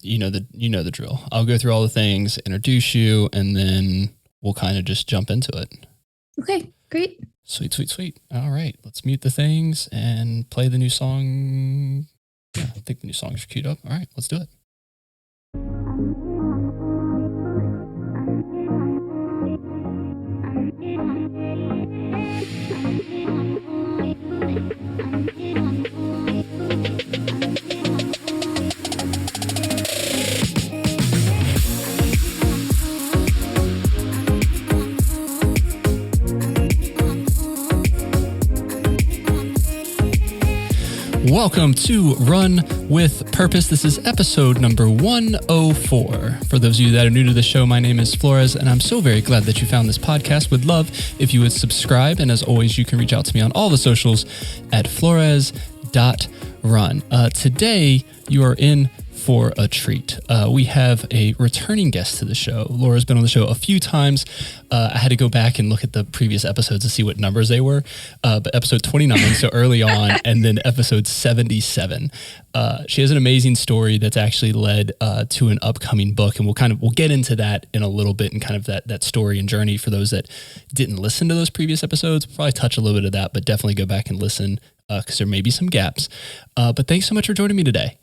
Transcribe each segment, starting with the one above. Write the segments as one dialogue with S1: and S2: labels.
S1: you know the drill. I'll go through all the things, introduce you, and then we'll kind of just jump into it.
S2: Okay, great.
S1: Sweet. All right, let's mute the things and play the new song. Yeah, I think the new songs are queued up. All right, let's do it. Welcome to Run with Purpose. This is episode number 104. For those of you that are new to the show, my name is Flores, and I'm so very glad that you found this podcast. Would love if you would subscribe, and as always, you can reach out to me on all the socials at flores.run. Today, you are in for a treat. We have a returning guest to the show. Laura's been on the show a few times. I had to go back and look at the previous episodes to see what numbers they were. But episode 29, so early on, and then episode 77. She has an amazing story that's actually led to an upcoming book, and we'll get into that in a little bit, and kind of that story and journey for those that didn't listen to those previous episodes. We'll probably touch a little bit of that, but definitely go back and listen because there may be some gaps. But thanks so much for joining me today.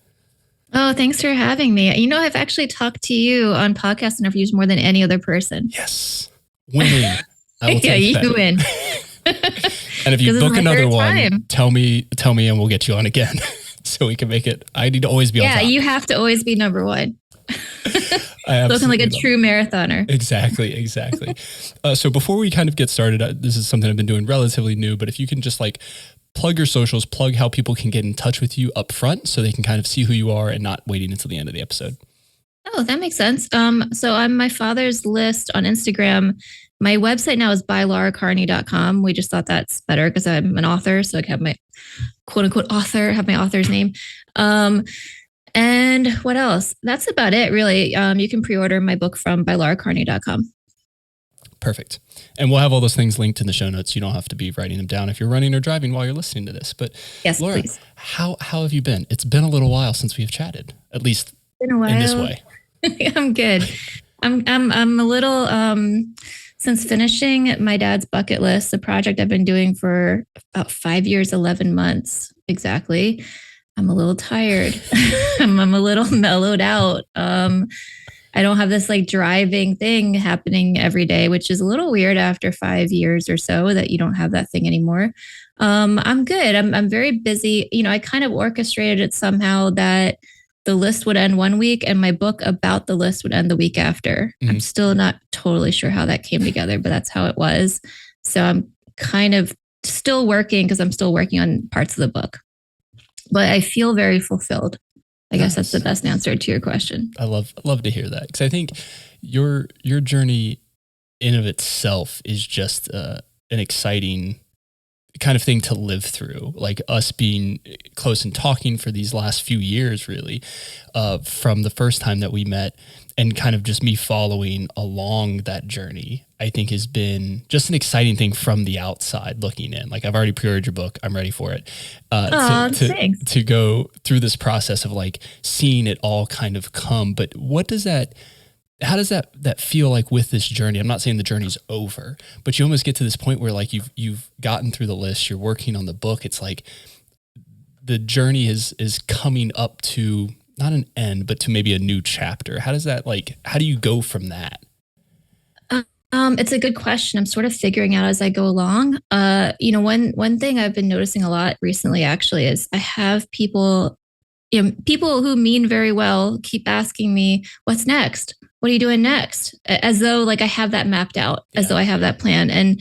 S2: Oh, thanks for having me. You know, I've actually talked to you on podcast interviews more than any other person.
S1: Yes. Winning. I will
S2: yeah,
S1: take
S2: you
S1: that.
S2: win.
S1: And if you book another one, tell me and we'll get you on again so we can make it. I need to always be on top.
S2: Yeah, you have to always be number one. Looking like a true marathoner.
S1: Exactly. So before we kind of get started, this is something I've been doing relatively new, but if you can just plug your socials, plug how people can get in touch with you up front so they can kind of see who you are and not waiting until the end of the episode.
S2: Oh, that makes sense. So I'm my father's list on Instagram. My website now is bylauracarney.com. We just thought that's better because I'm an author. So I have my quote unquote author, have my author's name. And what else? That's about it, really. You can pre-order my book from bylauracarney.com.
S1: Perfect. And we'll have all those things linked in the show notes. You don't have to be writing them down if you're running or driving while you're listening to this. But
S2: yes,
S1: Laura,
S2: please.
S1: How have you been? It's been a little while since we've chatted, at least in this way.
S2: I'm good. I'm a little, since finishing my dad's bucket list, the project I've been doing for about 5 years, 11 months exactly. I'm a little tired. I'm a little mellowed out. I don't have this driving thing happening every day, which is a little weird after 5 years or so that you don't have that thing anymore. I'm good. I'm very busy. You know, I kind of orchestrated it somehow that the list would end one week and my book about the list would end the week after. Mm-hmm. I'm still not totally sure how that came together, but that's how it was. So I'm kind of still working because I'm still working on parts of the book, but I feel very fulfilled. I guess that's the best answer to your question.
S1: I love to hear that because I think your journey in of itself is just an exciting kind of thing to live through. Like us being close and talking for these last few years, really, from the first time that we met, and kind of just me following along that journey, I think has been just an exciting thing from the outside looking in. I've already pre-ordered your book. I'm ready for it. To go through this process of seeing it all kind of come. But how does that feel like with this journey? I'm not saying the journey's over, but you almost get to this point where you've gotten through the list, you're working on the book. It's the journey is coming up to not an end, but to maybe a new chapter. How does that how do you go from that?
S2: It's a good question. I'm sort of figuring out as I go along. One thing I've been noticing a lot recently actually is I have people who mean very well keep asking me, what's next? What are you doing next? As though I have that mapped out, as though I have that plan. And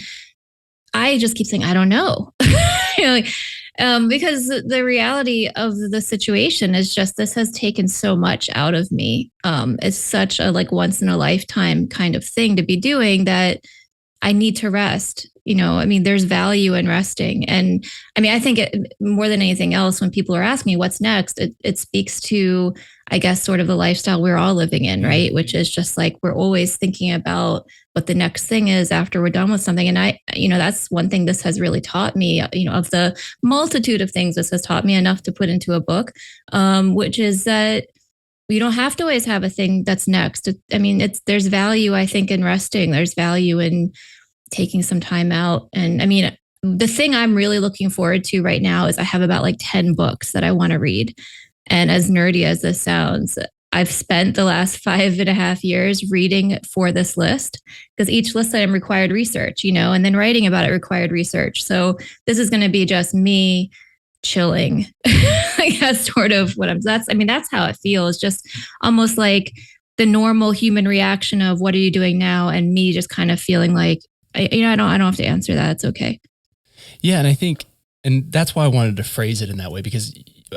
S2: I just keep saying, I don't know. Because the reality of the situation is just, this has taken so much out of me. It's such a once in a lifetime kind of thing to be doing that I need to rest. There's value in resting. And I think more than anything else, when people are asking me what's next, it speaks to, I guess, sort of the lifestyle we're all living in, right? Which is just we're always thinking about what the next thing is after we're done with something. And that's one thing this has really taught me, of the multitude of things this has taught me enough to put into a book, which is that you don't have to always have a thing that's next. I mean, there's value, I think, in resting. There's value in taking some time out. And I mean, the thing I'm really looking forward to right now is I have about like 10 books that I want to read. And as nerdy as this sounds, I've spent the last 5.5 years reading for this list because each list item required research, and then writing about it required research. So this is going to be just me chilling. I guess sort of that's how it feels. Just almost like the normal human reaction of what are you doing now? And me just kind of feeling like, I don't have to answer that. It's okay.
S1: Yeah. And I think, and that's why I wanted to phrase it in that way, because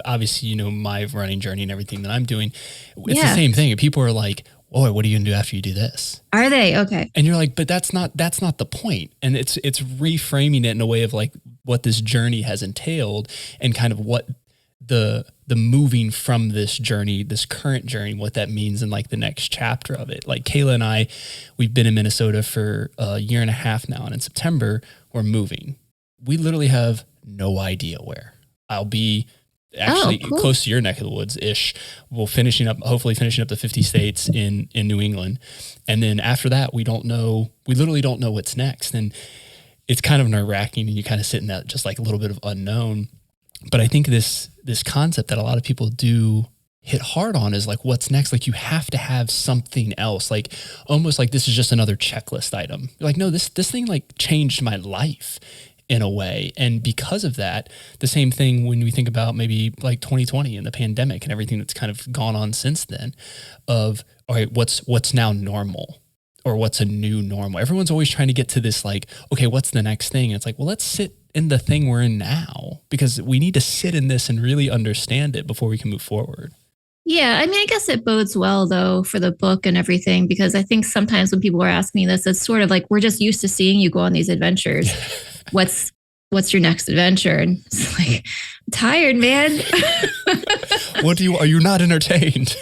S1: obviously, my running journey and everything that I'm doing, it's the same thing. People are like, oh, what are you going to do after you do this?
S2: Are they? Okay.
S1: And you're like, but that's not the point. And it's reframing it in a way of like what this journey has entailed and kind of what the moving from this journey, this current journey, what that means in like the next chapter of it. Like Kayla and I, we've been in Minnesota for a year and a half now. And in September, we're moving. We literally have no idea where. I'll be actually
S2: cool.
S1: Close to your neck of the woods ish. We'll hopefully finishing up the 50 states in New England. And then after that, we literally don't know what's next. And it's kind of nerve wracking and you kind of sit in that just like a little bit of unknown. But I think this concept that a lot of people do hit hard on is like, what's next? Like you have to have something else, like almost like this is just another checklist item. You're like, no, this thing like changed my life in a way. And because of that, the same thing when we think about maybe like 2020 and the pandemic and everything that's kind of gone on since then of, all right, what's now normal or what's a new normal? Everyone's always trying to get to this like, okay, what's the next thing? And it's like, well, let's sit in the thing we're in now because we need to sit in this and really understand it before we can move forward.
S2: Yeah, I mean, I guess it bodes well though for the book and everything because I think sometimes when people are asking me this, it's sort of like we're just used to seeing you go on these adventures. What's your next adventure? And it's like, I'm tired, man.
S1: Are you not entertained?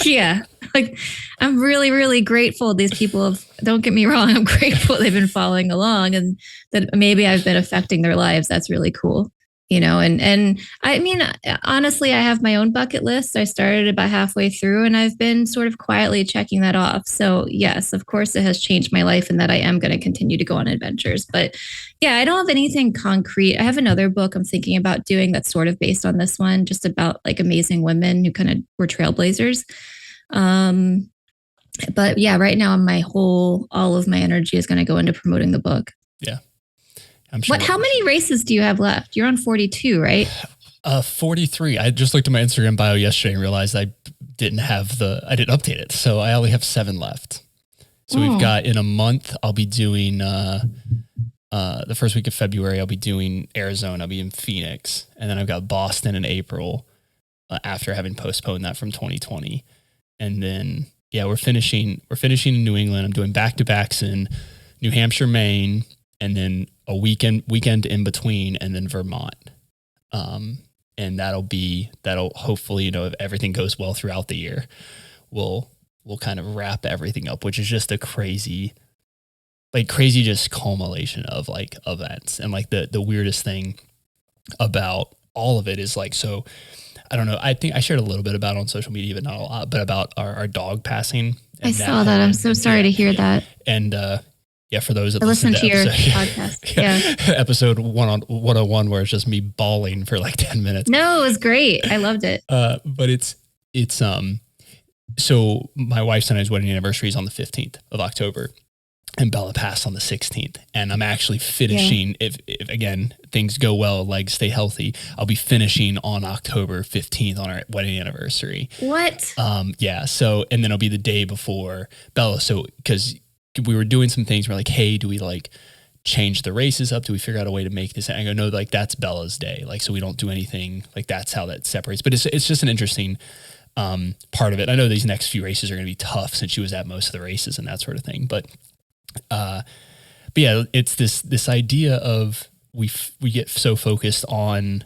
S2: Yeah. Like I'm really, really grateful. These people don't get me wrong. I'm grateful they've been following along and that maybe I've been affecting their lives. That's really cool. And I mean, honestly, I have my own bucket list. I started about halfway through and I've been sort of quietly checking that off. So yes, of course it has changed my life and that I am going to continue to go on adventures, but yeah, I don't have anything concrete. I have another book I'm thinking about doing that's sort of based on this one, just about like amazing women who kind of were trailblazers. But yeah, right now all of my energy is going to go into promoting the book.
S1: Yeah. I'm sure.
S2: How many races do you have left? You're on 42, right?
S1: 43. I just looked at my Instagram bio yesterday and realized I didn't update it. So I only have 7 left. So we've got in a month, I'll be doing, the first week of February, I'll be doing Arizona. I'll be in Phoenix. And then I've got Boston in April after having postponed that from 2020. And then, yeah, we're finishing in New England. I'm doing back-to-backs in New Hampshire, Maine, and then a weekend in between, and then Vermont. And that'll hopefully, if everything goes well throughout the year, we'll kind of wrap everything up, which is just a crazy just culmination of like events. And like the weirdest thing about all of it is like, so I don't know. I think I shared a little bit about it on social media, but not a lot, but about our dog passing.
S2: I saw that. I'm so sorry to hear that.
S1: And, yeah, for those that
S2: listen to your podcast. Yeah.
S1: Episode 101 where it's just me bawling for like 10 minutes.
S2: No, it was great. I loved it.
S1: But it's so my wife's and I's wedding anniversary is on the 15th of October and Bella passed on the 16th. And I'm actually finishing, if again, things go well, legs stay healthy, I'll be finishing on October 15th on our wedding anniversary.
S2: What?
S1: Yeah. So, and then it'll be the day before Bella. So, because we were doing some things. We're like, hey, do we like change the races up? Do we figure out a way to make this? And I go, no, like that's Bella's day. Like, so we don't do anything like that's how that separates. But it's just an interesting part of it. I know these next few races are going to be tough since she was at most of the races and that sort of thing. But yeah, it's this idea of we get so focused on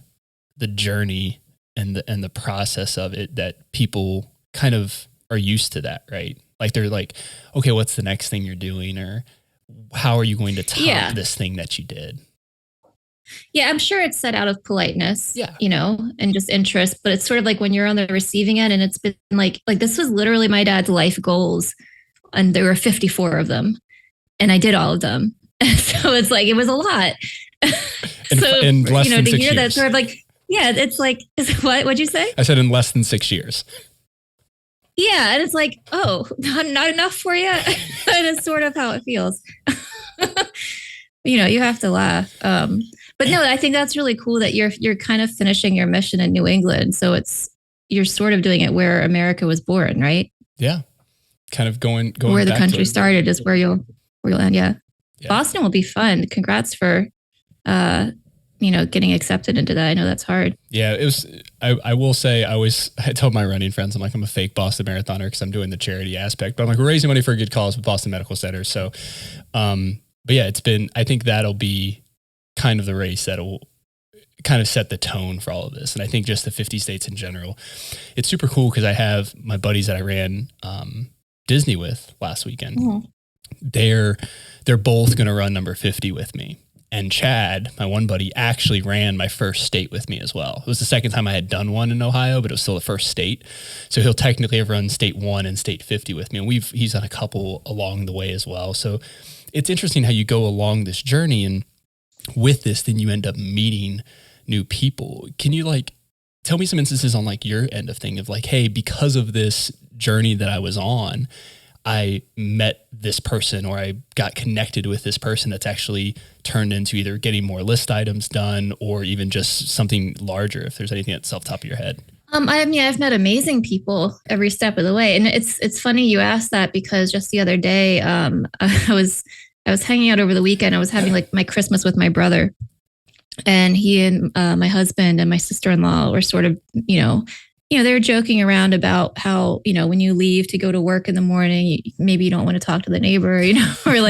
S1: the journey and the process of it that people kind of are used to that, right? Like they're like, okay, what's the next thing you're doing? Or how are you going to top this thing that you did?
S2: Yeah, I'm sure it's set out of politeness,
S1: Yeah.
S2: and just interest, but it's sort of like when you're on the receiving end and it's been like this was literally my dad's life goals and there were 54 of them and I did all of them. So it's like, it was a lot.
S1: In less than
S2: to
S1: 6
S2: hear
S1: years.
S2: that sort of like, yeah, it's like, what'd you say?
S1: I said in less than 6 years.
S2: Yeah. And it's like, oh, not enough for you. That is sort of how it feels. You have to laugh. But no, I think that's really cool that you're kind of finishing your mission in New England. So you're sort of doing it where America was born, right?
S1: Yeah. Kind of going
S2: where the country started is where you'll end. Yeah. Boston will be fun. Congrats for getting accepted into that. I know that's hard.
S1: Yeah, it was. I will say, I told my running friends, I'm like, I'm a fake Boston marathoner because I'm doing the charity aspect, but I'm like, we're raising money for a good cause with Boston Medical Center. So, but yeah, I think that'll be kind of the race that'll kind of set the tone for all of this. And I think just the 50 states in general, it's super cool because I have my buddies that I ran Disney with last weekend. Mm-hmm. They're both going to run number 50 with me. And Chad, my one buddy, actually ran my first state with me as well. It was the second time I had done one in Ohio, but it was still the first state. So he'll technically have run state 1 and state 50 with me. And he's done a couple along the way as well. So it's interesting how you go along this journey, and with this, then you end up meeting new people. Can you tell me some instances on your end of thing of hey, because of this journey that I was on, I met this person or I got connected with this person that's actually turned into either getting more list items done or even just something larger, if there's anything that's off the top of your head.
S2: I've met amazing people every step of the way. And it's funny you asked that because just the other day, I was hanging out over the weekend. I was having my Christmas with my brother, and he and my husband and my sister-in-law were sort of, they were joking around about how, when you leave to go to work in the morning, maybe you don't want to talk to the neighbor, or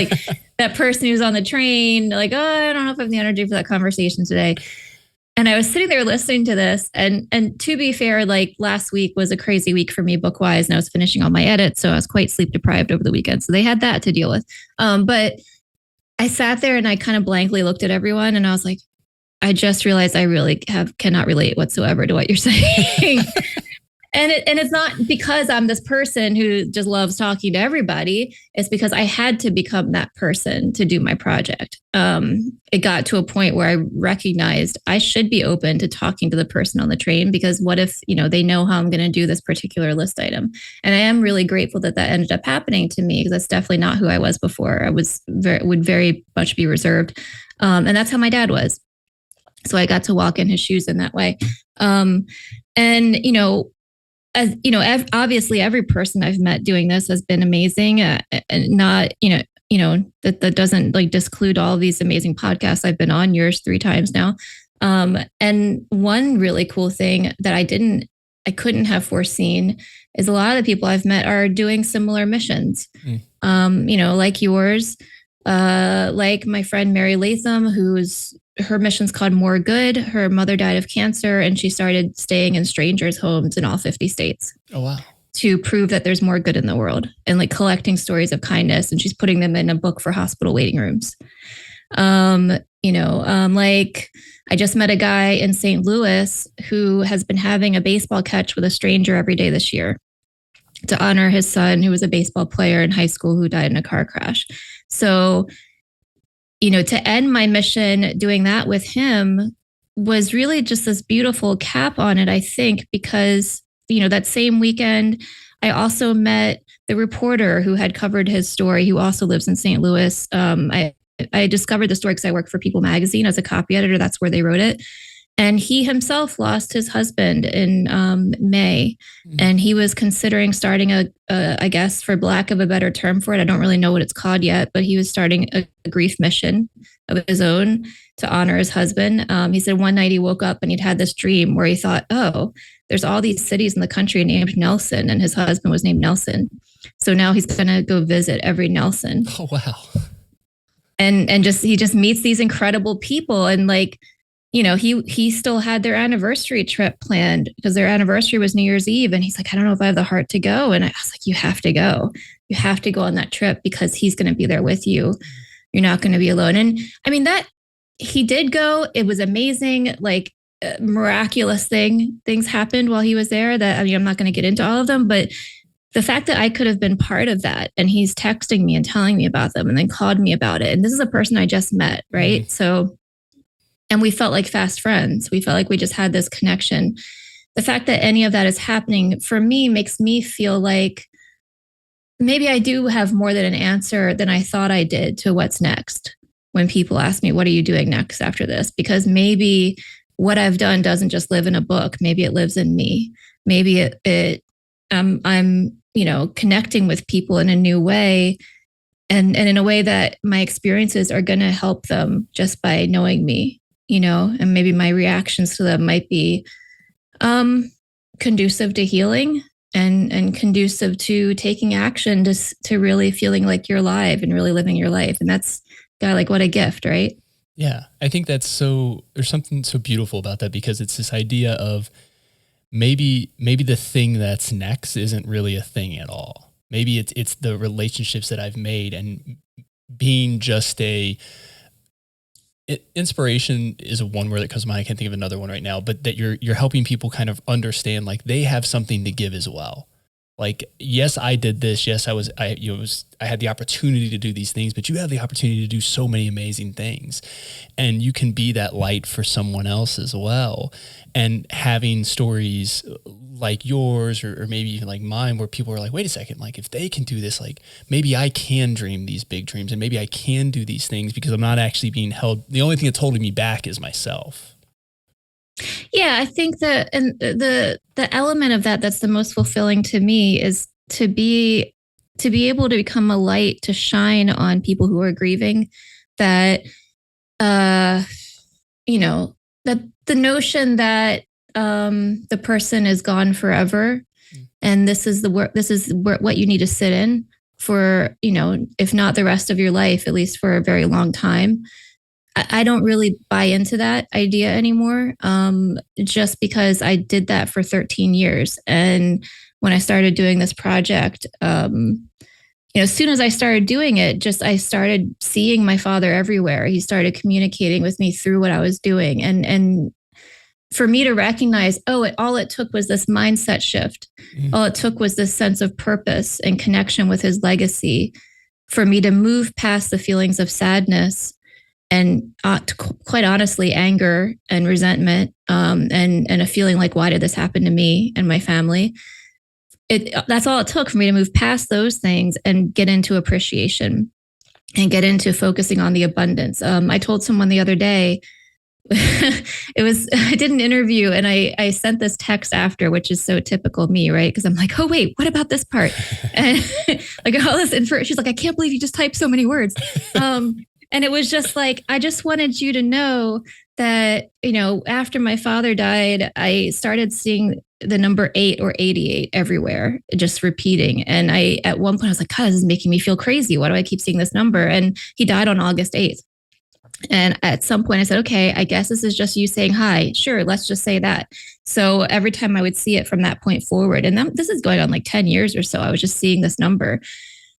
S2: that person who's on the train, oh, I don't know if I have the energy for that conversation today. And I was sitting there listening to this, and to be fair, last week was a crazy week for me book-wise, and I was finishing all my edits, so I was quite sleep deprived over the weekend. So they had that to deal with. But I sat there and I kind of blankly looked at everyone, and I was like, I just realized I really cannot relate whatsoever to what you're saying. And it's not because I'm this person who just loves talking to everybody. It's because I had to become that person to do my project. It got to a point where I recognized I should be open to talking to the person on the train, because what if, they know how I'm going to do this particular list item? And I am really grateful that ended up happening to me, because that's definitely not who I was before. I would very much be reserved. And that's how my dad was. So I got to walk in his shoes in that way. As obviously every person I've met doing this has been amazing, and not, that doesn't disclude all of these amazing podcasts I've been on, yours 3 times now. And one really cool thing that I couldn't have foreseen is a lot of the people I've met are doing similar missions, like yours, like my friend Mary Latham, her mission's called More Good. Her mother died of cancer, and she started staying in strangers' homes in all 50 states.
S1: Oh, wow.
S2: To prove that there's more good in the world, and collecting stories of kindness. And she's putting them in a book for hospital waiting rooms. I just met a guy in St. Louis who has been having a baseball catch with a stranger every day this year to honor his son, who was a baseball player in high school who died in a car crash. So, to end my mission doing that with him was really just this beautiful cap on it, I think, because, that same weekend, I also met the reporter who had covered his story, who also lives in St. Louis. I discovered the story because I work for People Magazine as a copy editor. That's where they wrote it. And he himself lost his husband in May. Mm-hmm. And he was considering starting I guess, for lack of a better term for it, I don't really know what it's called yet, but he was starting a grief mission of his own to honor his husband. He said one night he woke up and he'd had this dream where he thought, oh, there's all these cities in the country named Nelson, and his husband was named Nelson. So now he's going to go visit every Nelson.
S1: Oh, wow.
S2: And he just meets these incredible people. And he still had their anniversary trip planned, because their anniversary was New Year's Eve. And he's like, I don't know if I have the heart to go. And I was like, you have to go. You have to go on that trip, because he's going to be there with you. You're not going to be alone. And I mean, that he did go. It was amazing. Like miraculous things happened while he was there that, I mean, I'm not going to get into all of them, but the fact that I could have been part of that, and he's texting me and telling me about them and then called me about it. And this is a person I just met. Right. So, and we felt like fast friends. We felt like we just had this connection. The fact that any of that is happening for me makes me feel like maybe I do have more than an answer than I thought I did to what's next. When people ask me, what are you doing next after this? Because maybe what I've done doesn't just live in a book. Maybe it lives in me. Maybe I'm, you know, connecting with people in a new way, and in a way that my experiences are going to help them just by knowing me, you know, and maybe my reactions to them might be conducive to healing and conducive to taking action, to really feeling like you're alive and really living your life. And that's, God, like what a gift, right?
S1: Yeah. I think there's something so beautiful about that, because it's this idea of maybe the thing that's next isn't really a thing at all. Maybe it's the relationships that I've made, and being just inspiration is one word that comes to mind. I can't think of another one right now, but that you're helping people kind of understand, like, they have something to give as well. Like, yes, I did this. Yes, I had the opportunity to do these things, but you have the opportunity to do so many amazing things, and you can be that light for someone else as well. And having stories like yours, or maybe even like mine, where people are like, wait a second, like, if they can do this, like, maybe I can dream these big dreams, and maybe I can do these things, because I'm not actually being held. The only thing that's holding me back is myself.
S2: Yeah, I think that, and the element of that's the most fulfilling to me is to be able to become a light to shine on people who are grieving. That you know, that the notion that the person is gone forever, and this is what you need to sit in for, you know, if not the rest of your life, at least for a very long time. I don't really buy into that idea anymore, just because I did that for 13 years. And when I started doing this project, you know, as soon as I started doing it, I started seeing my father everywhere. He started communicating with me through what I was doing. And for me to recognize, all it took was this mindset shift. All it took was this sense of purpose and connection with his legacy for me to move past the feelings of sadness and quite honestly, anger and resentment, and a feeling like, why did this happen to me and my family? That's all it took for me to move past those things and get into appreciation and get into focusing on the abundance. I told someone the other day, I did an interview, and I sent this text after, which is so typical me, right? Because I'm like, oh wait, what about this part? And like all this info, she's like, I can't believe you just typed so many words. And it was just like, I just wanted you to know that, you know, after my father died, I started seeing the number 8 or 88 everywhere, just repeating. And at one point I was like, God, this is making me feel crazy. Why do I keep seeing this number? And he died on August 8th. And at some point I said, okay, I guess this is just you saying hi. Sure, let's just say that. So every time I would see it from that point forward, and this is going on like 10 years or so, I was just seeing this number.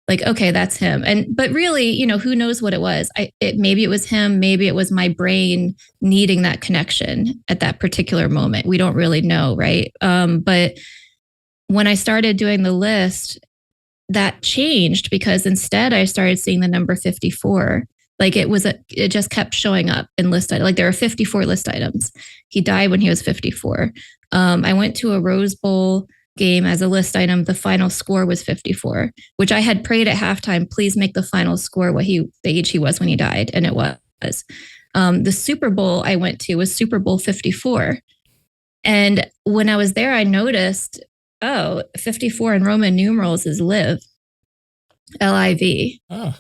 S2: Like, okay, that's him. But really, you know, who knows what it was? Maybe it was him. Maybe it was my brain needing that connection at that particular moment. We don't really know, right? But when I started doing the list, that changed, because instead I started seeing the number 54. Like it just kept showing up in list items. Like there are 54 list items. He died when he was 54. I went to a Rose Bowl game as a list item. The final score was 54, which I had prayed at halftime, please make the final score the age he was when he died. And it was. The Super Bowl I went to was Super Bowl 54. And when I was there, I noticed, 54 in Roman numerals is live, L-I-V.
S1: Oh.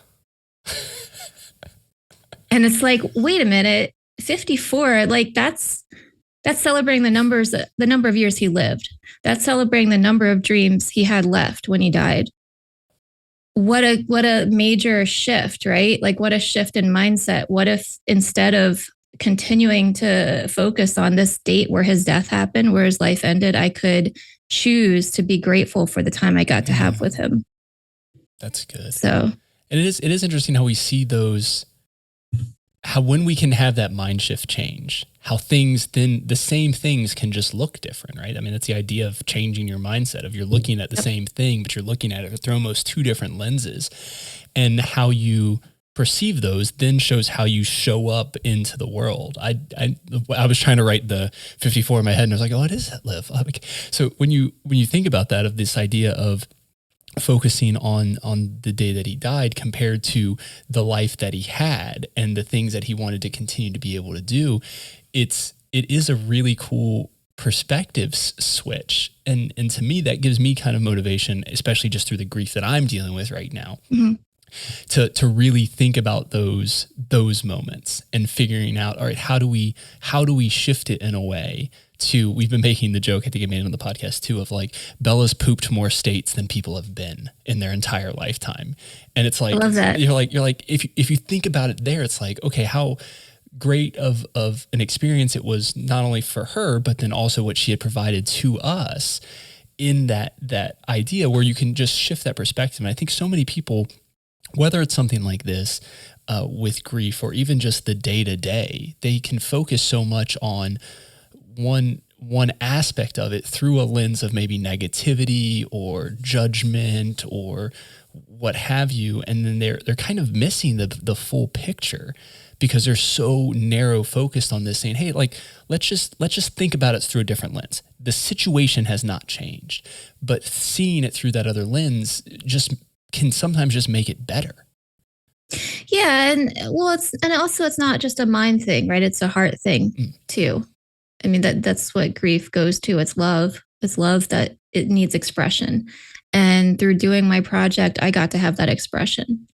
S2: And it's like, wait a minute, 54, like that's celebrating the number of years he lived. That's celebrating the number of dreams he had left when he died. What a major shift, right? Like what a shift in mindset. What if instead of continuing to focus on this date where his death happened, where his life ended, I could choose to be grateful for the time I got to have with him.
S1: That's good.
S2: So,
S1: and it is interesting how we see those how when we can have that mind shift change, how things then the same things can just look different, right? I mean, that's the idea of changing your mindset of you're looking at the same thing, but you're looking at it through almost two different lenses, and how you perceive those then shows how you show up into the world. I was trying to write the 54 in my head and I was like, oh, what is that, Liv? So when you think about that, of this idea of focusing on the day that he died compared to the life that he had and the things that he wanted to continue to be able to do, it is a really cool perspective switch. And to me, that gives me kind of motivation, especially just through the grief that I'm dealing with right now, to really think about those moments and figuring out, all right, how do we shift it in a way to, we've been making the joke, I think I made it on the podcast too, of like, Bella's pooped more states than people have been in their entire lifetime. And it's like, I love that. You're like, if you think about it there, it's like, okay, how great of an experience it was, not only for her, but then also what she had provided to us in that idea where you can just shift that perspective. And I think so many people, whether it's something like this with grief or even just the day to day, they can focus so much on one aspect of it through a lens of maybe negativity or judgment or what have you. And then they're kind of missing the full picture because they're so narrow focused on this, saying, hey, like, let's just think about it through a different lens. The situation has not changed, but seeing it through that other lens just can sometimes just make it better.
S2: Yeah. And it's not just a mind thing, right? It's a heart thing too. I mean, that's what grief goes to. It's love. It's love that it needs expression. And through doing my project, I got to have that expression.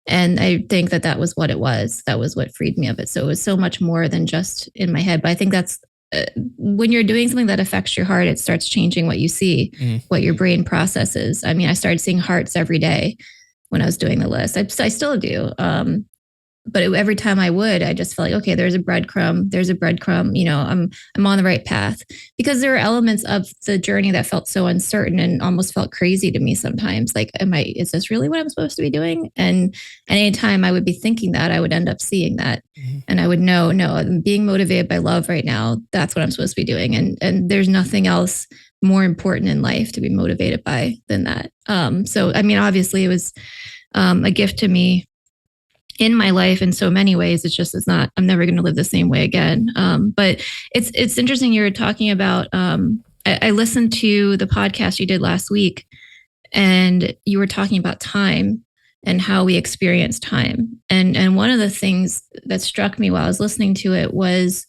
S2: And I think that was what it was. That was what freed me of it. So it was so much more than just in my head. But I think that's when you're doing something that affects your heart, it starts changing what you see, what your brain processes. I mean, I started seeing hearts every day when I was doing the list. I still do. But every time I just felt like, okay, there's a breadcrumb. You know, I'm on the right path, because there are elements of the journey that felt so uncertain and almost felt crazy to me sometimes. Like, is this really what I'm supposed to be doing? And anytime I would be thinking that, I would end up seeing that, and I would know, no, I'm being motivated by love right now. That's what I'm supposed to be doing. And there's nothing else more important in life to be motivated by than that. So, I mean, obviously it was a gift to me in my life in so many ways. I'm never going to live the same way again. But it's interesting. You were talking about, I listened to the podcast you did last week, and you were talking about time and how we experience time. And one of the things that struck me while I was listening to it was,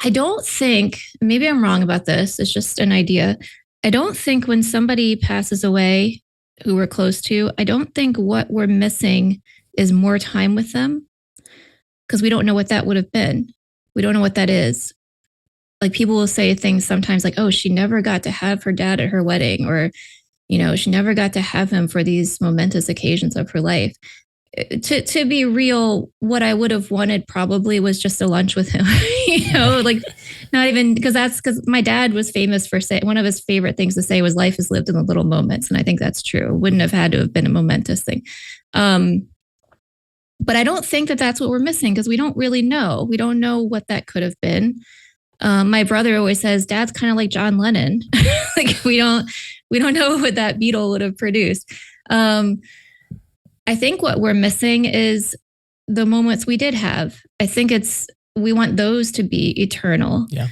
S2: I don't think, maybe I'm wrong about this, it's just an idea. I don't think when somebody passes away who we're close to, I don't think what we're missing is more time with them, because we don't know what that would have been. We don't know what that is. Like, people will say things sometimes like, oh, she never got to have her dad at her wedding, or, you know, she never got to have him for these momentous occasions of her life. To be real, what I would have wanted probably was just a lunch with him, you know, like, not even, because my dad was famous for saying, one of his favorite things to say was, life is lived in the little moments. And I think that's true. It wouldn't have had to have been a momentous thing. But I don't think that that's what we're missing, because we don't really know. We don't know what that could have been. My brother always says, Dad's kind of like John Lennon. Like, we don't know what that Beatle would have produced. I think what we're missing is the moments we did have. I think we want those to be eternal.
S1: Yeah.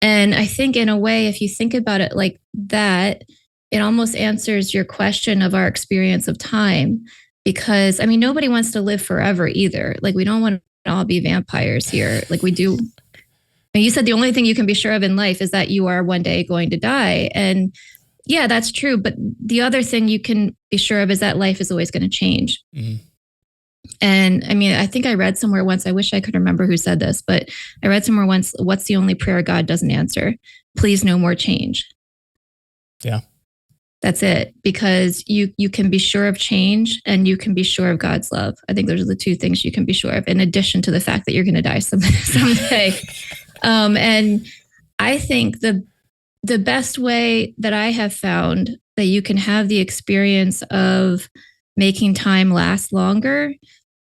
S2: And I think, in a way, if you think about it like that, it almost answers your question of our experience of time. Because, I mean, nobody wants to live forever either. Like, we don't want to all be vampires here. Like we do. And you said the only thing you can be sure of in life is that you are one day going to die. And yeah, that's true. But the other thing you can be sure of is that life is always going to change. And I mean, I think I read somewhere once, I wish I could remember who said this, but I read somewhere once, what's the only prayer God doesn't answer? Please, no more change.
S1: Yeah.
S2: That's it. Because you can be sure of change, and you can be sure of God's love. I think those are the two things you can be sure of, in addition to the fact that you're going to die someday. And I think the best way that I have found that you can have the experience of making time last longer,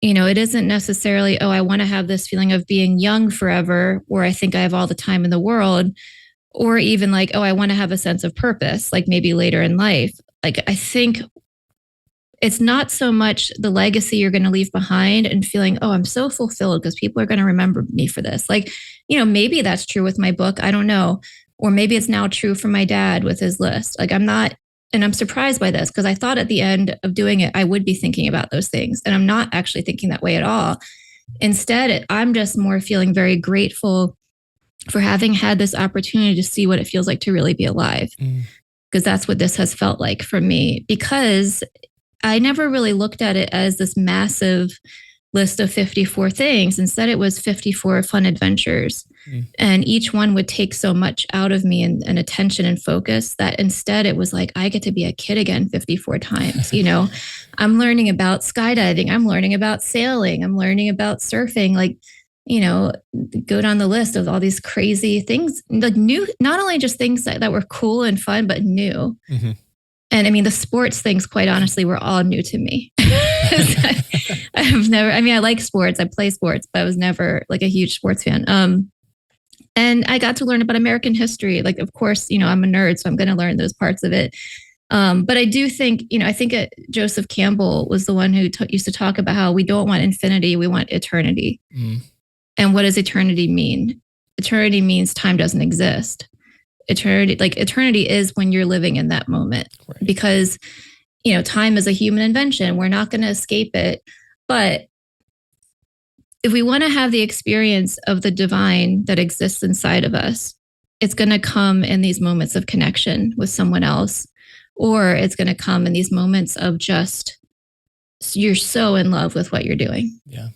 S2: It isn't necessarily, oh, I want to have this feeling of being young forever, or I think I have all the time in the world, or even like, oh, I want to have a sense of purpose, like maybe later in life. Like, I think it's not so much the legacy you're going to leave behind and feeling, oh, I'm so fulfilled because people are going to remember me for this. Like, maybe that's true with my book. I don't know. Or maybe it's now true for my dad with his list. Like, and I'm surprised by this because I thought at the end of doing it, I would be thinking about those things. And I'm not actually thinking that way at all. Instead, I'm just more feeling very grateful for having had this opportunity to see what it feels like to really be alive. Because that's what this has felt like for me. Because I never really looked at it as this massive list of 54 things. Instead, it was 54 fun adventures. And each one would take so much out of me and attention and focus that instead it was like, I get to be a kid again 54 times. I'm learning about skydiving. I'm learning about sailing. I'm learning about surfing. Like, go down the list of all these crazy things, like new, not only just things that were cool and fun, but new. Mm-hmm. And I mean, the sports things, quite honestly, were all new to me. I like sports. I play sports, but I was never like a huge sports fan. And I got to learn about American history. Like, of course, I'm a nerd, so I'm going to learn those parts of it. But I do think, I think Joseph Campbell was the one who used to talk about how we don't want infinity, we want eternity. And what does eternity mean? Eternity means time doesn't exist. Eternity is when you're living in that moment, right? Because, time is a human invention. We're not going to escape it. But if we want to have the experience of the divine that exists inside of us, it's going to come in these moments of connection with someone else, or it's going to come in these moments of just, you're so in love with what you're doing.
S1: Yeah.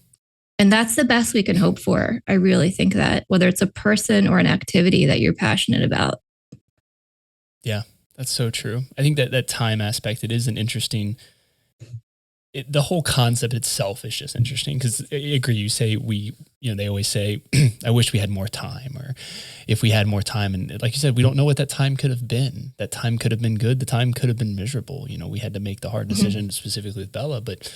S2: And that's the best we can hope for. I really think that, whether it's a person or an activity that you're passionate about.
S1: Yeah, that's so true. I think that time aspect, it is an interesting, the whole concept itself is just interesting because I agree. You say they always say, I wish we had more time, or if we had more time. And like you said, we don't know what that time could have been. That time could have been good. The time could have been miserable. We had to make the hard decision specifically with Bella, but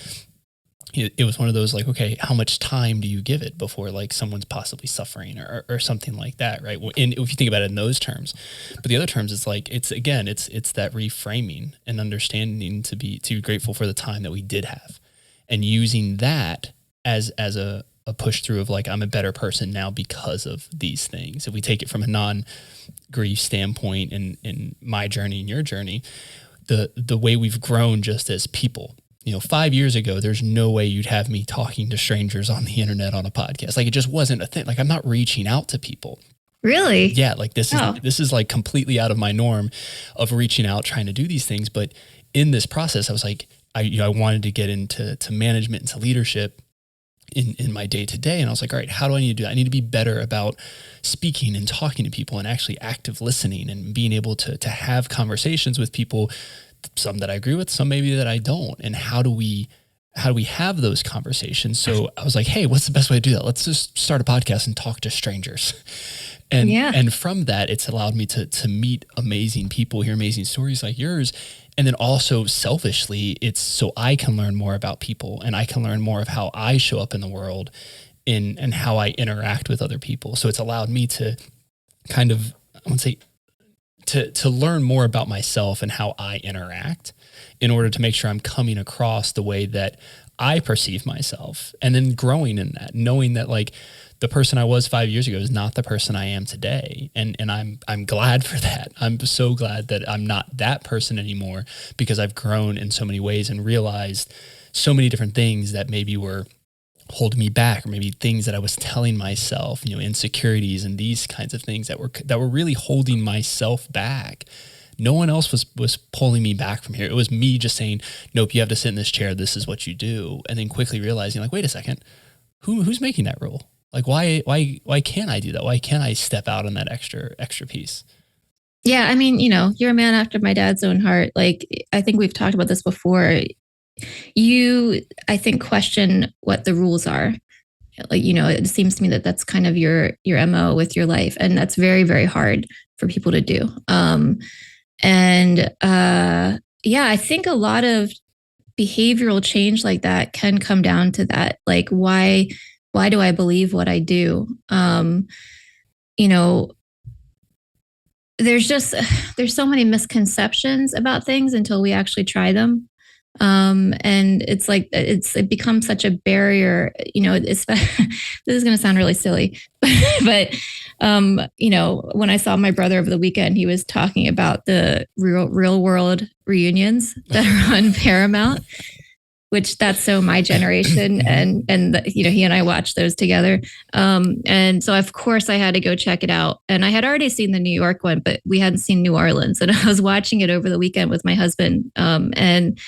S1: it was one of those like, okay, how much time do you give it before like someone's possibly suffering or something like that, right? And if you think about it in those terms, but the other terms is like, it's that reframing and understanding to be grateful for the time that we did have, and using that as a push through of like, I'm a better person now because of these things. If we take it from a non-grief standpoint in my journey and your journey, the way we've grown just as people. 5 years ago, there's no way you'd have me talking to strangers on the internet on a podcast. Like, it just wasn't a thing. Like, I'm not reaching out to people.
S2: Really?
S1: Yeah. Like this is like completely out of my norm of reaching out, trying to do these things. But in this process, I was like, I wanted to get into management, into leadership in my day to day. And I was like, all right, how do I need to do that? I need to be better about speaking and talking to people and actually active listening and being able to have conversations with people, some that I agree with, some maybe that I don't. And how do we have those conversations? So I was like, hey, what's the best way to do that? Let's just start a podcast and talk to strangers. And from that, it's allowed me to meet amazing people, hear amazing stories like yours. And then also selfishly, it's so I can learn more about people and I can learn more of how I show up in the world and how I interact with other people. So it's allowed me to kind of, I wouldn't say, to learn more about myself and how I interact in order to make sure I'm coming across the way that I perceive myself, and then growing in that, knowing that like the person I was 5 years ago is not the person I am today. And I'm glad for that. I'm so glad that I'm not that person anymore, because I've grown in so many ways and realized so many different things that maybe were holding me back, or maybe things that I was telling myself, insecurities and these kinds of things that were really holding myself back. No one else was pulling me back from here. It was me just saying, nope, you have to sit in this chair. This is what you do. And then quickly realizing like, wait a second, who's making that rule? Like, why can't I do that? Why can't I step out on that extra piece?
S2: Yeah. I mean, you're a man after my dad's own heart. Like, I think we've talked about this before. I think, question what the rules are. Like, it seems to me that that's kind of your MO with your life. And that's very, very hard for people to do. I think a lot of behavioral change like that can come down to that. Like, why do I believe what I do? You know, there's so many misconceptions about things until we actually try them. And it's like, it becomes such a barrier, this is going to sound really silly, but, when I saw my brother over the weekend, he was talking about the real world reunions that are on Paramount, which that's so my generation. And he and I watched those together. And so of course I had to go check it out. And I had already seen the New York one, but we hadn't seen New Orleans. And I was watching it over the weekend with my husband. And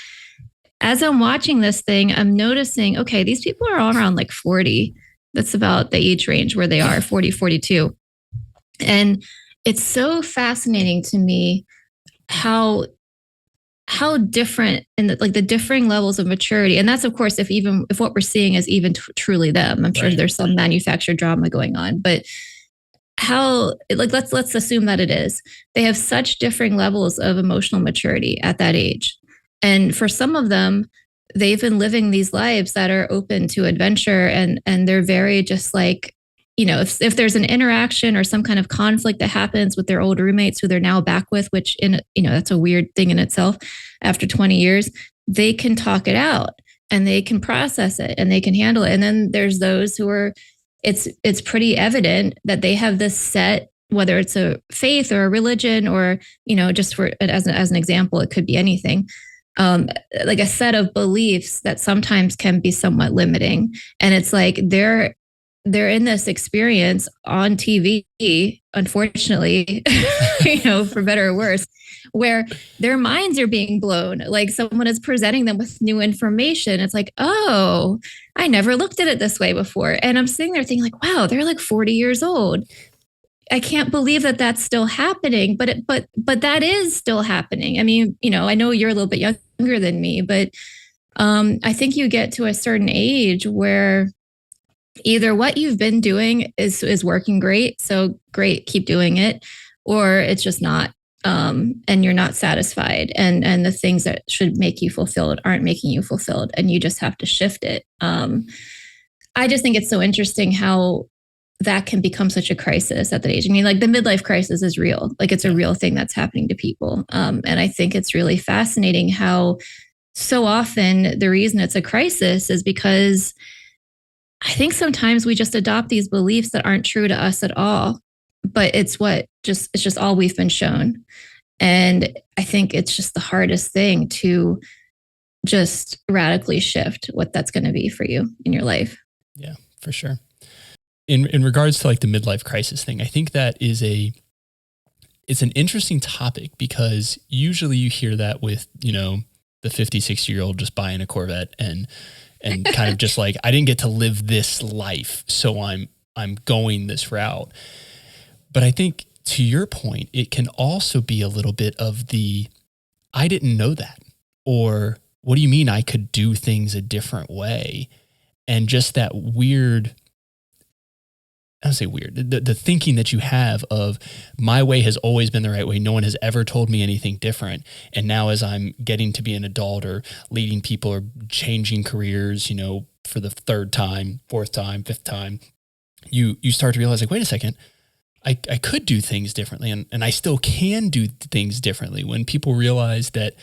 S2: as I'm watching this thing, I'm noticing, okay, these people are all around like 40. That's about the age range where they are, 40, 42. And it's so fascinating to me how different and the differing levels of maturity. And that's, of course, if what we're seeing is even truly them. I'm sure there's some manufactured drama going on, but let's assume that it is. They have such differing levels of emotional maturity at that age. And for some of them, they've been living these lives that are open to adventure, and they're very just like, if there's an interaction or some kind of conflict that happens with their old roommates who they're now back with, which that's a weird thing in itself. After 20 years, they can talk it out and they can process it and they can handle it. And then there's those who are, it's pretty evident that they have this set, whether it's a faith or a religion or, just for as an example, it could be anything. Like a set of beliefs that sometimes can be somewhat limiting. And it's like they're in this experience on TV, unfortunately, for better or worse, where their minds are being blown. Like someone is presenting them with new information. It's like, oh, I never looked at it this way before. And I'm sitting there thinking like, wow, they're like 40 years old. I can't believe that that's still happening, but that is still happening. I mean, I know you're a little bit younger than me, but I think you get to a certain age where either what you've been doing is working great, so great, keep doing it, or it's just not, and you're not satisfied, and the things that should make you fulfilled aren't making you fulfilled, and you just have to shift it. I just think it's so interesting how that can become such a crisis at that age. I mean, like the midlife crisis is real. Like it's a real thing that's happening to people. And I think it's really fascinating how so often the reason it's a crisis is because I think sometimes we just adopt these beliefs that aren't true to us at all, but it's just all we've been shown. And I think it's just the hardest thing to just radically shift what that's going to be for you in your life.
S1: Yeah, for sure. In regards to like the midlife crisis thing, I think that it's an interesting topic because usually you hear that with, the 50, 60-year-old just buying a Corvette and kind of just like, I didn't get to live this life, so I'm going this route. But I think to your point, it can also be a little bit of the, I didn't know that, or what do you mean I could do things a different way? And just that weird, I don't say weird, the thinking that you have of my way has always been the right way. No one has ever told me anything different. And now as I'm getting to be an adult or leading people or changing careers, for the third time, fourth time, fifth time, you start to realize like, wait a second, I could do things differently. And I still can do things differently when people realize that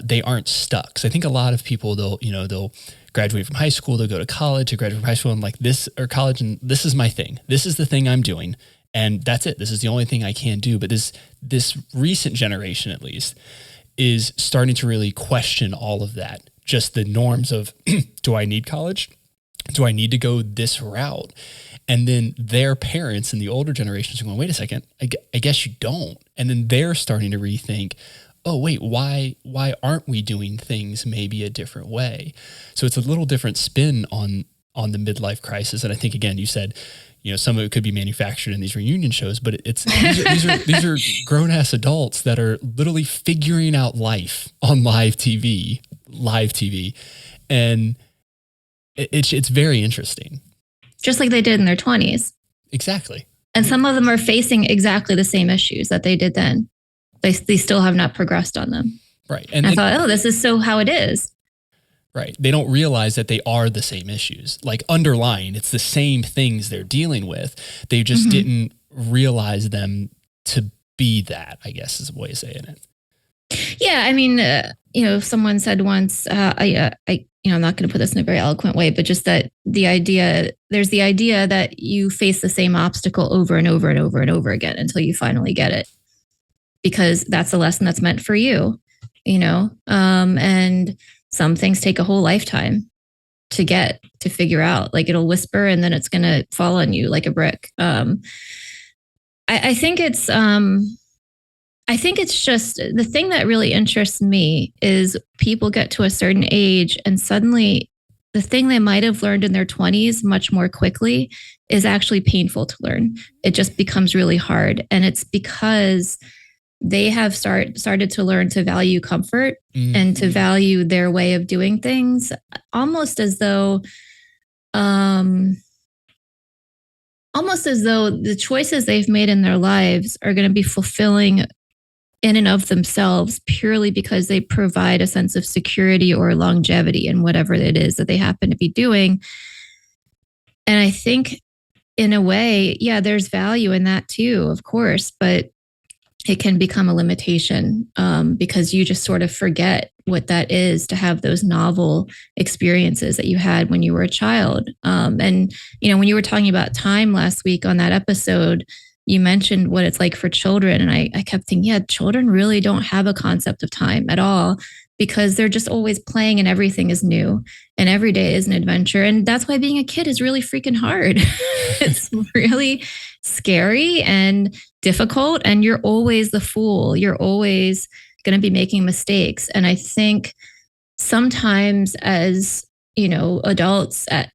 S1: they aren't stuck. So I think a lot of people, they'll graduate from high school, they'll go to college, or graduate from high school and like this or college, and this is my thing. This is the thing I'm doing, and that's it. This is the only thing I can do. But this recent generation, at least, is starting to really question all of that. Just the norms of, do I need college? Do I need to go this route? And then their parents and the older generations are going, wait a second, I guess you don't. And then they're starting to rethink, oh, wait, why aren't we doing things maybe a different way? So it's a little different spin on the midlife crisis. And I think, again, you said, some of it could be manufactured in these reunion shows, but these are grown-ass adults that are literally figuring out life on live TV. And it's very interesting.
S2: Just like they did in their 20s.
S1: Exactly.
S2: And some of them are facing exactly the same issues that they did then. They still have not progressed on them.
S1: Right.
S2: And I thought, this is so how it is.
S1: Right. They don't realize that they are the same issues. Like underlying, it's the same things they're dealing with. They just didn't realize them to be that, I guess is a way of saying it.
S2: Yeah. I mean, someone said once, I'm not going to put this in a very eloquent way, but just that there's the idea that you face the same obstacle over and over and over and over again until you finally get it, because that's a lesson that's meant for you, and some things take a whole lifetime to figure out. Like it'll whisper and then it's going to fall on you like a brick. I think it's just the thing that really interests me is people get to a certain age and suddenly the thing they might have learned in their 20s much more quickly is actually painful to learn. It just becomes really hard. And it's because they have started to learn to value comfort and to value their way of doing things, almost as though the choices they've made in their lives are going to be fulfilling in and of themselves purely because they provide a sense of security or longevity in whatever it is that they happen to be doing. And I think in a way, yeah, there's value in that too, of course, but it can become a limitation because you just sort of forget what that is to have those novel experiences that you had when you were a child. And, when you were talking about time last week on that episode, you mentioned what it's like for children. And I kept thinking, yeah, children really don't have a concept of time at all because they're just always playing and everything is new and every day is an adventure. And that's why being a kid is really freaking hard. It's really scary and difficult. And you're always the fool. You're always going to be making mistakes. And I think sometimes as, adults at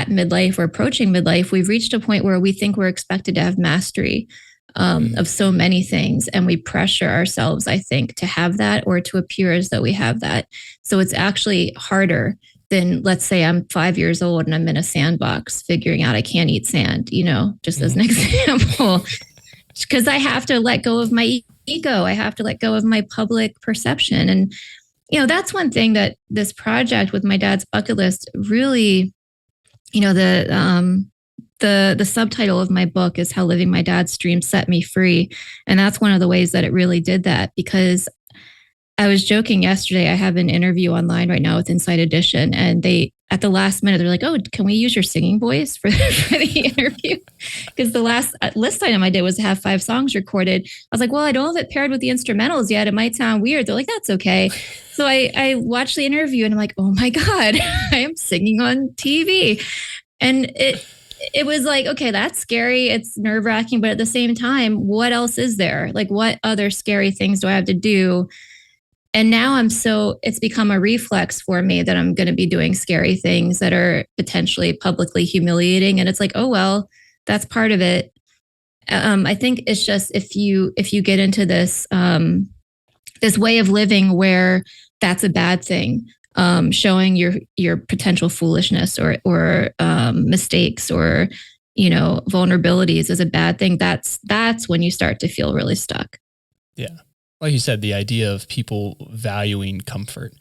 S2: midlife or approaching midlife, we've reached a point where we think we're expected to have mastery of so many things. And we pressure ourselves, I think, to have that or to appear as though we have that. So it's actually harder than, let's say I'm 5 years old and I'm in a sandbox figuring out I can't eat sand, just as an example, because I have to let go of my ego. I have to let go of my public perception. And, that's one thing that this project with my dad's bucket list really, the subtitle of my book is How Living My Dad's Dream Set Me Free. And that's one of the ways that it really did that, because I was joking yesterday. I have an interview online right now with Inside Edition, and they, at the last minute, they're like, "Oh, can we use your singing voice for the interview?" Because the last list item I did was to have 5 songs recorded. I was like, "Well, I don't have it paired with the instrumentals yet. It might sound weird." They're like, "That's okay." So I watched the interview and I'm like, "Oh my God, I am singing on TV," and it was like, okay, that's scary. It's nerve-wracking, but at the same time, what else is there? Like, what other scary things do I have to do? And now it's become a reflex for me that I'm going to be doing scary things that are potentially publicly humiliating. And it's like, oh, well, that's part of it. I think it's just, if you get into this, this way of living where that's a bad thing, showing your potential foolishness or mistakes or, vulnerabilities is a bad thing. That's when you start to feel really stuck.
S1: Yeah. Like you said, the idea of people valuing comfort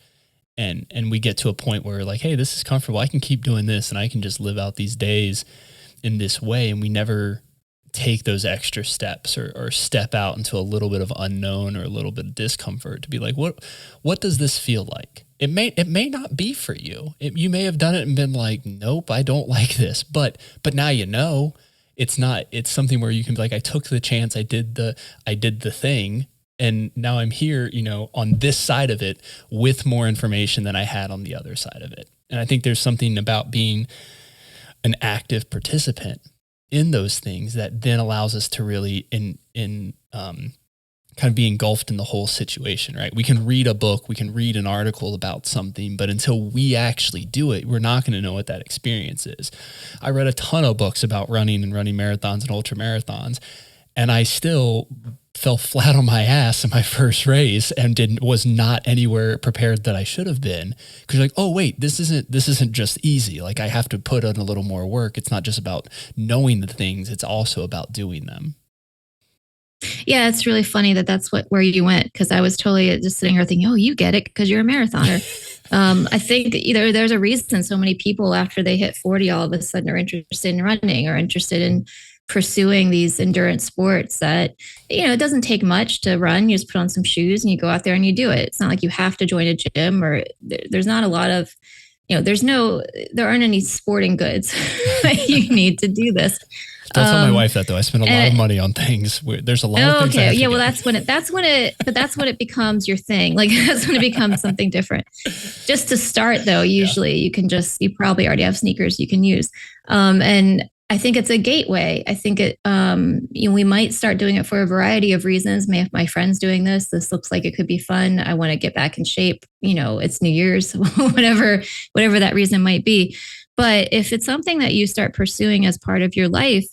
S1: and we get to a point where like, hey, this is comfortable. I can keep doing this and I can just live out these days in this way. And we never take those extra steps or step out into a little bit of unknown or a little bit of discomfort to be like, what does this feel like? It may not be for you. You may have done it and been like, nope, I don't like this. But now it's something where you can be like, I took the chance, I did the thing. And now I'm here, on this side of it with more information than I had on the other side of it. And I think there's something about being an active participant in those things that then allows us to really kind of be engulfed in the whole situation, right? We can read a book, we can read an article about something, but until we actually do it, we're not going to know what that experience is. I read a ton of books about running marathons and ultra marathons, and I still fell flat on my ass in my first race and was not anywhere prepared that I should have been. Because you're like, oh wait, this isn't just easy. Like I have to put in a little more work. It's not just about knowing the things; it's also about doing them.
S2: Yeah, it's really funny that's where you went, because I was totally just sitting here thinking, oh, you get it because you're a marathoner. I think either there's a reason so many people after they hit 40 all of a sudden are interested in running or interested in pursuing these endurance sports that, it doesn't take much to run. You just put on some shoes and you go out there and you do it. It's not like you have to join a gym, or there's not a lot of, there aren't any sporting goods that you need to do this.
S1: Don't tell my wife that, though. I spend a lot of money on things. There's a lot of things.
S2: Okay. Yeah. Well, that's when it becomes your thing. Like that's when it becomes something different. Just to start though, usually you probably already have sneakers you can use. And I think it's a gateway. I think we might start doing it for a variety of reasons. My friend's doing this. This looks like it could be fun. I want to get back in shape. It's New Year's, whatever that reason might be. But if it's something that you start pursuing as part of your life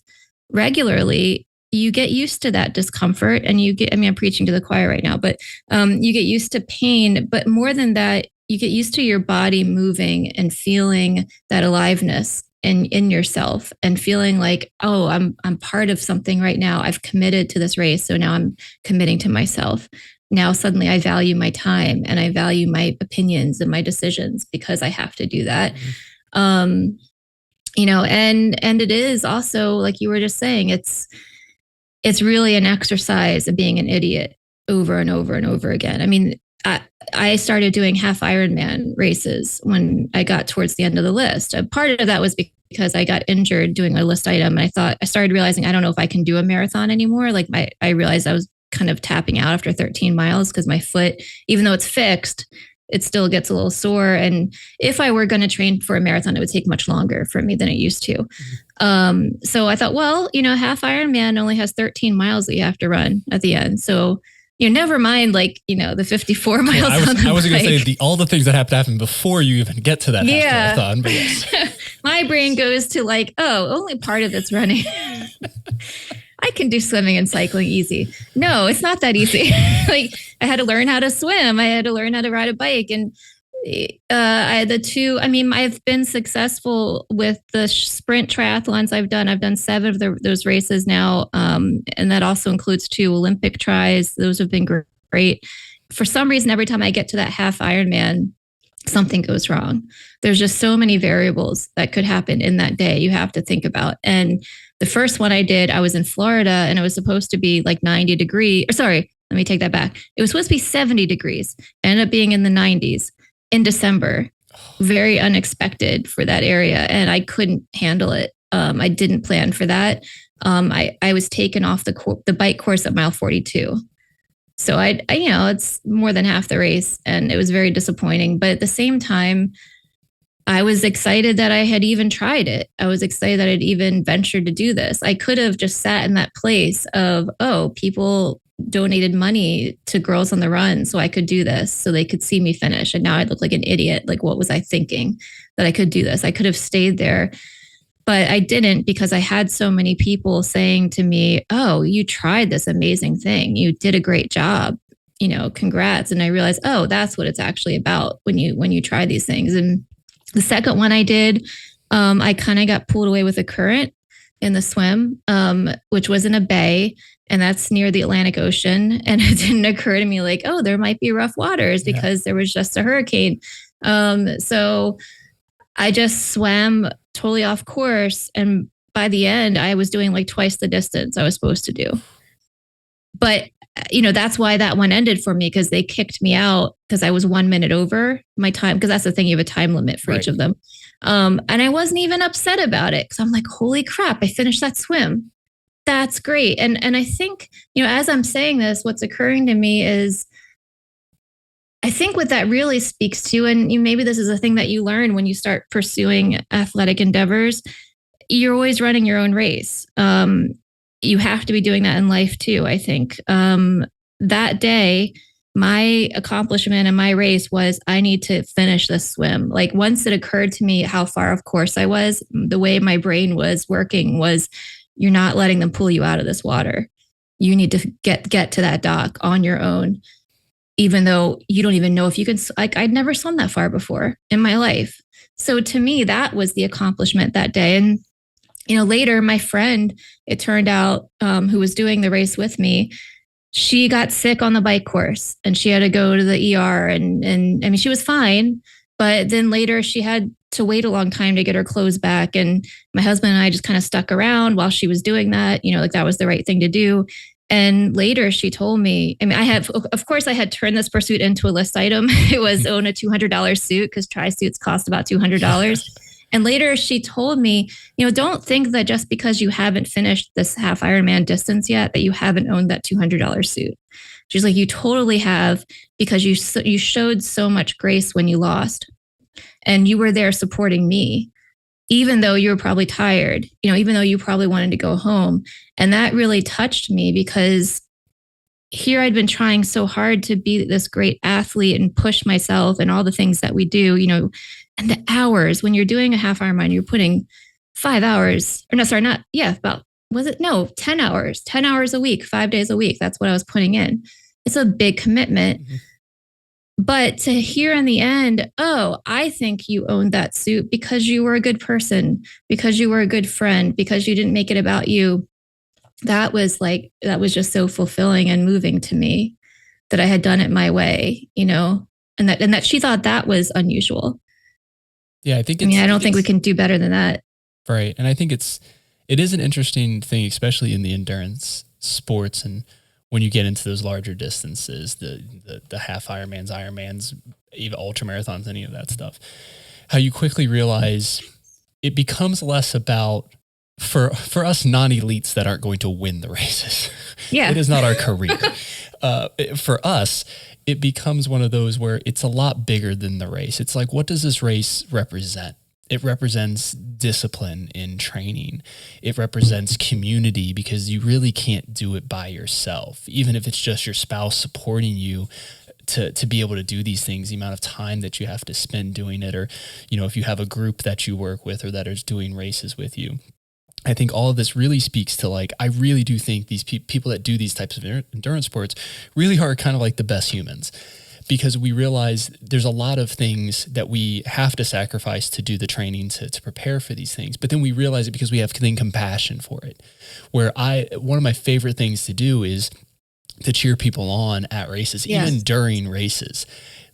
S2: regularly, you get used to that discomfort, and I'm preaching to the choir right now, but you get used to pain. But more than that, you get used to your body moving and feeling that aliveness in yourself, and feeling like, oh, I'm part of something right now. I've committed to this race. So now I'm committing to myself. Now suddenly I value my time and I value my opinions and my decisions because I have to do that. Mm-hmm. And it is also, like you were just saying, it's really an exercise of being an idiot over and over and over again. I mean, I started doing half Ironman races when I got towards the end of the list. A part of that was because I got injured doing a list item. And I started realizing, I don't know if I can do a marathon anymore. Like I realized I was kind of tapping out after 13 miles because my foot, even though it's fixed, it still gets a little sore. And if I were going to train for a marathon, it would take much longer for me than it used to. So I thought, well, half Ironman only has 13 miles that you have to run at the end. So never mind, the 54 miles. I was going
S1: to say all the things that have to happen before you even get to that marathon. But yes.
S2: My brain goes to only part of it's running. I can do swimming and cycling easy. No, it's not that easy. I had to learn how to swim. I had to learn how to ride a bike. And I've been successful with the sprint triathlons I've done. I've done 7 of those races now. And that also includes 2 Olympic tries. Those have been great. For some reason, every time I get to that half Ironman, something goes wrong. There's just so many variables that could happen in that day you have to think about. And the first one I did, I was in Florida, and it was supposed to be 90 degrees. Sorry, let me take that back. It was supposed to be 70 degrees. It ended up being in the 90s in December. Very unexpected for that area. And I couldn't handle it. I didn't plan for that. I was taken off the bike course at mile 42. So I it's more than half the race, and it was very disappointing. But at the same time, I was excited that I had even tried it. I was excited that I'd even ventured to do this. I could have just sat in that place of, people donated money to Girls on the Run so I could do this, so they could see me finish. And now I look like an idiot. What was I thinking that I could do this? I could have stayed there, but I didn't, because I had so many people saying to me, oh, you tried this amazing thing. You did a great job. Congrats. And I realized, that's what it's actually about when you try these things. And the second one I did, I kind of got pulled away with a current in the swim, which was in a bay, and that's near the Atlantic Ocean. And it didn't occur to me there might be rough waters because there was just a hurricane. So I just swam totally off course. And by the end, I was doing twice the distance I was supposed to do. But that's why that one ended for me, because they kicked me out because I was 1 minute over my time. Because that's the thing, you have a time limit for each of them. And I wasn't even upset about it, because I'm like, holy crap, I finished that swim. That's great. And I think, as I'm saying this, what's occurring to me is, I think what that really speaks to, and maybe this is a thing that you learn when you start pursuing athletic endeavors, you're always running your own race. You have to be doing that in life too, I think. That day, my accomplishment in my race was, I need to finish this swim. Once it occurred to me how far off course I was, the way my brain was working was, you're not letting them pull you out of this water. You need to get to that dock on your own, even though you don't even know if you can. I'd never swum that far before in my life. So to me, that was the accomplishment that day. And later, my friend, it turned out, who was doing the race with me, she got sick on the bike course, and she had to go to the ER. And I mean, she was fine, But then later she had to wait a long time to get her clothes back. And my husband and I just kind of stuck around while she was doing that, like that was the right thing to do. And later she told me, of course I had turned this pursuit into a list item. It was own a $200 suit because tri-suits cost about $200. And later she told me, don't think that just because you haven't finished this half Ironman distance yet, that you haven't owned that $200 suit. She's like, you totally have, because you showed so much grace when you lost, and you were there supporting me, even though you were probably tired, even though you probably wanted to go home. And that really touched me, because here I'd been trying so hard to be this great athlete and push myself and all the things that we do, and the hours when you're doing a half Ironman, you're putting 5 hours, or no, sorry, not, yeah, about, was it? No, 10 hours a week, 5 days a week. That's what I was putting in. It's a big commitment. Mm-hmm. But to hear in the end, oh, I think you owned that suit because you were a good person, because you were a good friend, because you didn't make it about you. That was just so fulfilling and moving to me, that I had done it my way, and that she thought that was unusual.
S1: Yeah, I think
S2: I don't think we can do better than that.
S1: Right. And I think it is an interesting thing, especially in the endurance sports, and when you get into those larger distances, the half Ironmans, even ultra marathons, any of that stuff, how you quickly realize it becomes less about, for us non-elites that aren't going to win the races. Yeah. It is not our career. For us, it becomes one of those where it's a lot bigger than the race. It's like, what does this race represent? It represents discipline in training. It represents community, because you really can't do it by yourself. Even if it's just your spouse supporting you to be able to do these things, the amount of time that you have to spend doing it, or, if you have a group that you work with or that is doing races with you. I think all of this really speaks to, like, I really do think these people that do these types of endurance sports really are kind of like the best humans, because we realize there's a lot of things that we have to sacrifice to do the training to prepare for these things. But then we realize it because we have compassion for it. Where one of my favorite things to do is to cheer people on at races, yes, even during races.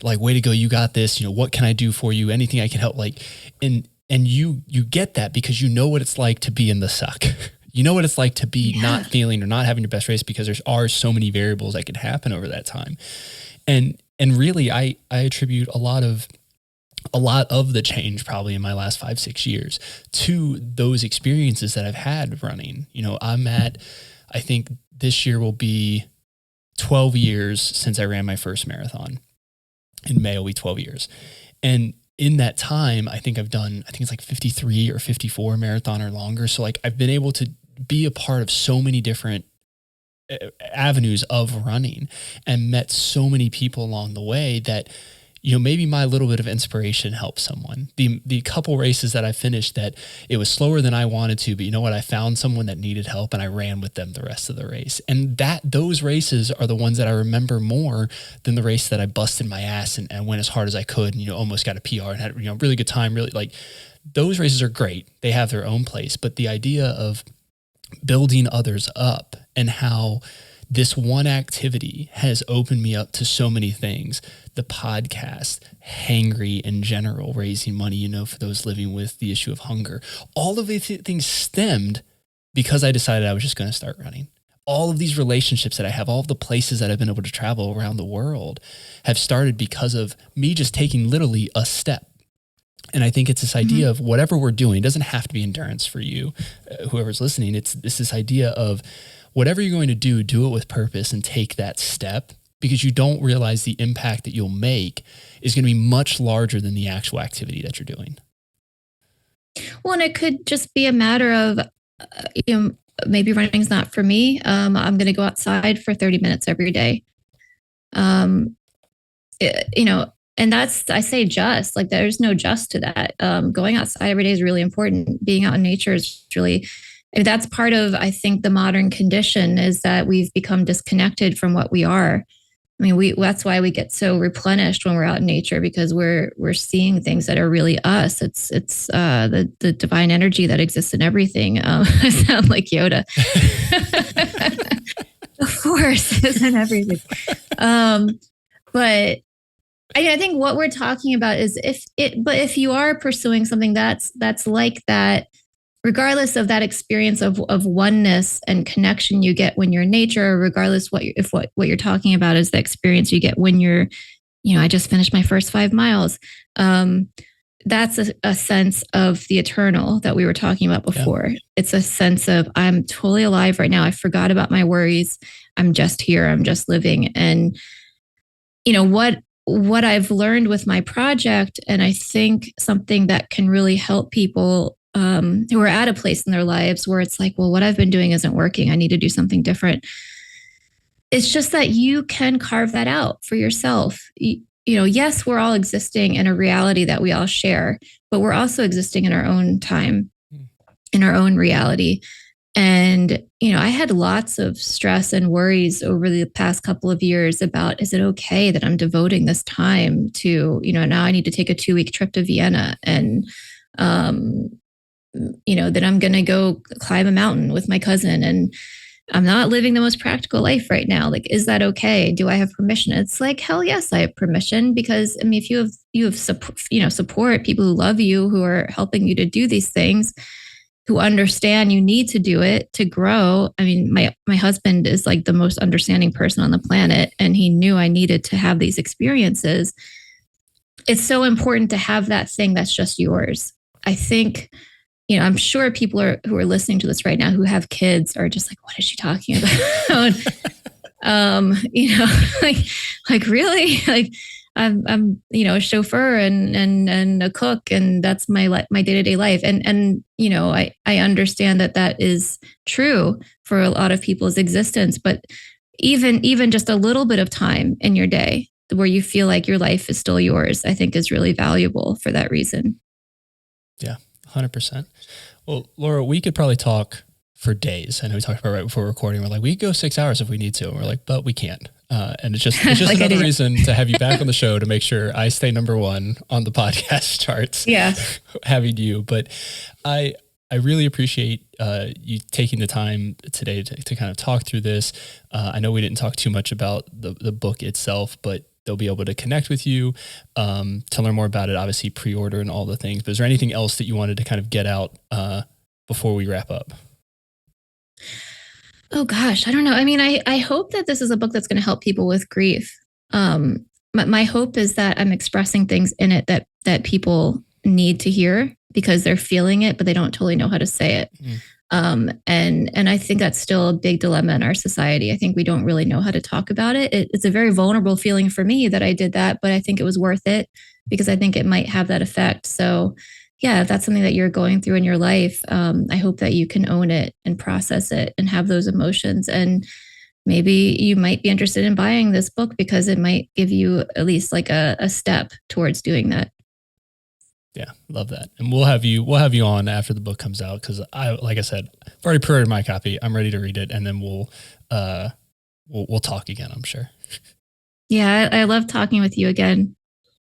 S1: Like, way to go, you got this. What can I do for you? Anything I can help. And you get that because you know what it's like to be in the suck. You know what it's like to be not feeling or not having your best race, because there are so many variables that can happen over that time. And really, I attribute a lot of the change probably in my last 5-6 years to those experiences that I've had running. I think this year will be 12 years since I ran my first marathon. In May will be 12 years. And in that time, I think it's like 53 or 54 marathon or longer. So like, I've been able to be a part of so many different avenues of running, and met so many people along the way that, maybe my little bit of inspiration helped someone. The couple races that I finished that it was slower than I wanted to, but you know what? I found someone that needed help and I ran with them the rest of the race. And those races are the ones that I remember more than the race that I busted my ass and went as hard as I could and, almost got a PR and had, really good time. Really, like, those races are great. They have their own place, but the idea of building others up, and how this one activity has opened me up to so many things. The podcast, Hangry in general, raising money, for those living with the issue of hunger. All of these things stemmed because I decided I was just going to start running. All of these relationships that I have, all of the places that I've been able to travel around the world have started because of me just taking literally a step. And I think it's this idea of whatever we're doing, it doesn't have to be endurance for you, whoever's listening. It's this idea of whatever you're going to do it with purpose and take that step, because you don't realize the impact that you'll make is going to be much larger than the actual activity that you're doing.
S2: Well, and it could just be a matter of, maybe running's not for me. I'm going to go outside for 30 minutes every day. And that's, I say just, like, there's no just to that. Going outside every day is really important. Being out in nature is really, that's part of, I think, the modern condition, is that we've become disconnected from what we are. That's why we get so replenished when we're out in nature, because we're seeing things that are really us. It's the divine energy that exists in everything. I sound like Yoda. The force is in everything. But I think what we're talking about is if you are pursuing something that's like that, regardless of that experience of oneness and connection you get when you're in nature, regardless what you're talking about is the experience you get when you're, I just finished my first 5 miles. That's a sense of the eternal that we were talking about before. Yeah. It's a sense of I'm totally alive right now. I forgot about my worries. I'm just here. I'm just living. And what I've learned with my project, and I think something that can really help people who are at a place in their lives where it's like, well, what I've been doing isn't working. I need to do something different. It's just that you can carve that out for yourself. Yes, we're all existing in a reality that we all share, but we're also existing in our own time, in our own reality. And, I had lots of stress and worries over the past couple of years about, is it okay that I'm devoting this time to, now I need to take a 2-week trip to Vienna and, that I'm going to go climb a mountain with my cousin, and I'm not living the most practical life right now. Like, is that okay? Do I have permission? It's like, hell yes, I have permission, because if you have support, people who love you, who are helping you to do these things, who understand you need to do it to grow. My husband is like the most understanding person on the planet, and he knew I needed to have these experiences. It's so important to have that thing that's just yours. I think, I'm sure people who are listening to this right now who have kids are just like, what is she talking about? Like really? Like I'm a chauffeur and a cook, and that's my day-to-day life. And I understand that is true for a lot of people's existence, but even just a little bit of time in your day where you feel like your life is still yours, I think is really valuable for that reason.
S1: Yeah, 100%. Well, Laura, we could probably talk for days. I know we talked about right before recording. We're like, we could go 6 hours if we need to. And we're like, but we can't. And it's just like another reason to have you back on the show to make sure I stay number one on the podcast charts.
S2: Yeah.
S1: Having you. But I really appreciate you taking the time today to kind of talk through this. I know we didn't talk too much about the book itself, but they'll be able to connect with you to learn more about it, obviously pre-order and all the things. But is there anything else that you wanted to kind of get out before we wrap up?
S2: Oh gosh, I don't know. I hope that this is a book that's going to help people with grief. My hope is that I'm expressing things in it that people need to hear because they're feeling it, but they don't totally know how to say it. And I think that's still a big dilemma in our society. I think we don't really know how to talk about it. It's a very vulnerable feeling for me that I did that, but I think it was worth it because I think it might have that effect. So yeah, if that's something that you're going through in your life, I hope that you can own it and process it and have those emotions. And maybe you might be interested in buying this book because it might give you at least like a step towards doing that.
S1: Yeah, love that. And we'll have you on after the book comes out because like I said, I've already pre-ordered my copy. I'm ready to read it, and then we'll talk again, I'm sure. Yeah,
S2: I love talking with you again.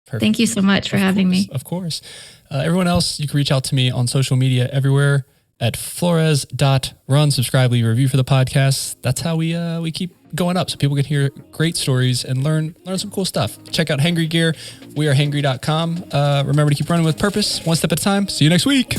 S2: Perfect. Thank you so much for having me.
S1: Of course. Everyone else, you can reach out to me on social media everywhere at flores.run. Subscribe, leave a review for the podcast. That's how we keep going up so people can hear great stories and learn some cool stuff. Check out Hangry Gear. We are hangry.com. Remember to keep running with purpose, one step at a time. See you next week.